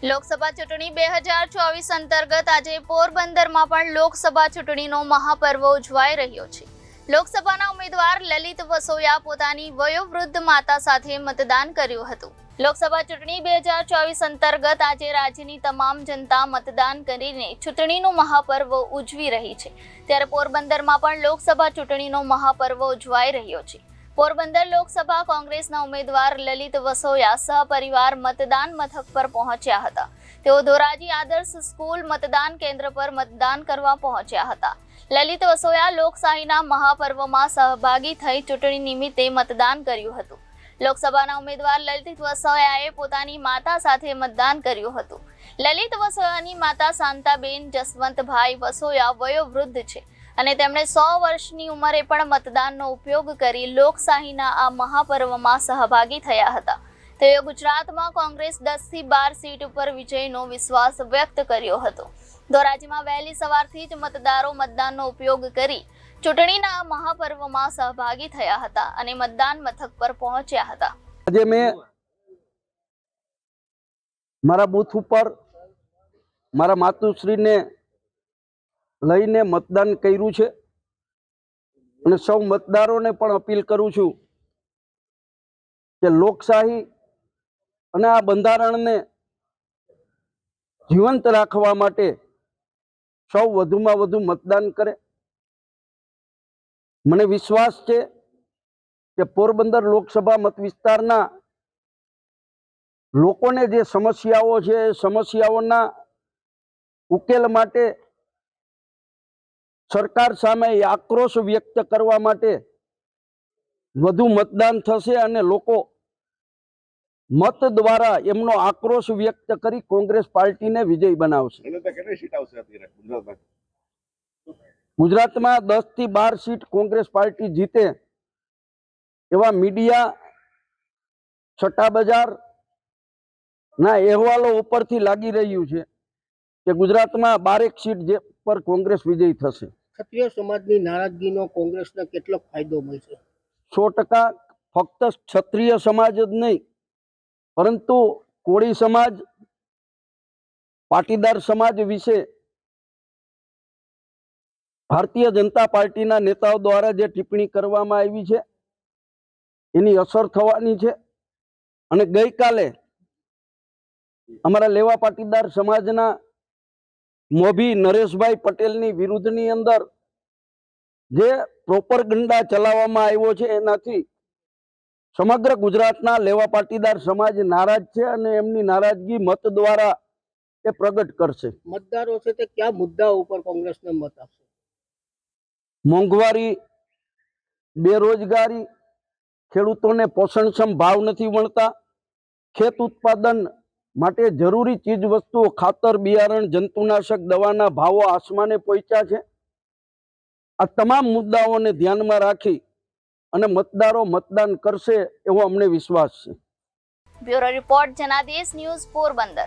લોકસભા ચૂંટણી 2024 અંતર્ગત આજે પોરબંદરમાં પણ લોકસભા ચૂંટણીનો મહાપર્વ ઉજવાઈ રહ્યો છે। લોકસભાના ઉમેદવાર લલિત વસોયા પોતાની વયોવૃદ્ધ માતા સાથે મતદાન કર્યું હતું। લોકસભા ચૂંટણી 2024 અંતર્ગત આજે રાજ્યની તમામ જનતા મતદાન કરીને ચૂંટણીનું મહાપર્વ ઉજવી રહી છે, ત્યારે પોરબંદરમાં પણ લોકસભા ચૂંટણીનો મહાપર્વ ઉજવાઈ રહ્યો છે। પોરબંદર લોકસભા કોંગ્રેસના ઉમેદવાર લલિત વસોયા સહપરિવાર મતદાન મથક પર પહોંચ્યા હતા। તેઓ ધોરાજી આદર્શ સ્કૂલ મતદાન કેન્દ્ર પર મતદાન કરવા પહોંચ્યા હતા। લલિત વસોયા લોકશાહીના મહાપર્વમાં સહભાગી થઈ ચૂંટણી નિમિત્તે મતદાન કર્યું હતું। લોકસભાના ઉમેદવાર લલિત વસોયાએ પોતાની માતા સાથે મતદાન કર્યું હતું। લલિત વસોયાની માતા શાંતાબેન જસવંતભાઈ વસોયા વયોવૃદ્ધ છે અને તેમણે 100 વર્ષની ઉંમરે પણ મતદાનનો ઉપયોગ કરી લોકશાહીના આ મહાપર્વમાં સહભાગી થયા હતા। તેઓ ગુજરાતમાં કોંગ્રેસ 10 થી 12 સીટ ઉપર વિજયનો વિશ્વાસ વ્યક્ત કર્યો હતો। ધોરાજીમાં વહેલી સવારથી જ મતદારો મતદાનનો ઉપયોગ કરી ચૂંટણીના આ મહાપર્વમાં સહભાગી થયા હતા અને મતદાન મથક પર પહોંચ્યા હતા। આજે મેં મારા બૂથ ઉપર મારા માતુશ્રીને લઈને મતદાન કર્યું છે અને સૌ મતદારોને પણ અપીલ કરું છું કે લોકશાહી અને આ બંધારણને જીવંત રાખવા માટે સૌ વધુમાં વધુ મતદાન કરે। મને વિશ્વાસ છે કે પોરબંદર લોકસભા મત વિસ્તારના લોકોને જે સમસ્યાઓ છે એ સમસ્યાઓના ઉકેલ માટે સરકાર સામે આક્રોશ વ્યક્ત કરવા માટે વધુ મતદાન થશે અને લોકો મત દ્વારા એમનો આક્રોશ વ્યક્ત કરી કોંગ્રેસ પાર્ટીને વિજય બનાવશે। ગુજરાતમાં 10 થી 12 સીટ કોંગ્રેસ પાર્ટી જીતે એવા મીડિયા છઠ્ઠા બજાર ના અહેવાલો ઉપરથી લાગી રહ્યું છે કે ગુજરાતમાં 12 સીટ પર કોંગ્રેસ વિજય થશે। ક્ષત્રિય સમાજની નારાજગીનો કોંગ્રેસને કેટલો ફાયદો મળશે? 100%। ફક્ત ક્ષત્રિય સમાજ જ નહીં, પરંતુ કોળી સમાજ, પાટીદાર સમાજ વિશે ભારતીય જનતા પાર્ટીના નેતાઓ દ્વારા જે ટિપ્પણી કરવામાં આવી છે એની અસર થવાની છે। અને ગઈકાલે અમારા લેવા પાટીદાર સમાજના મોભી નરેશભાઈ પટેલની વિરુદ્ધની અંદર જે પ્રોપરગંડા ચલાવવામાં આવ્યો છે એનાથી સમગ્ર ગુજરાતના લેવા પાટીદાર સમાજ નારાજ છે અને એમની નારાજગી મત દ્વારા એ પ્રગટ કરશે। મતદારો છે તે કયા મુદ્દા ઉપર કોંગ્રેસને મત આપશે? મોંઘવારી, બેરોજગારી, ખેડૂતોને પોષણક્ષમ ભાવ નથી મળતા, ખેત ઉત્પાદન માટે જરૂરી ચીજ વસ્તુઓ ખાતર, બિયારણ, જંતુનાશક દવાના ભાવો આસમાને પહોંચ્યા છે। આ તમામ મુદ્દાઓને ધ્યાનમાં રાખી અને મતદારો મતદાન કરશે એવો અમને વિશ્વાસ છે। Bureau report Janadesh news Porbandar.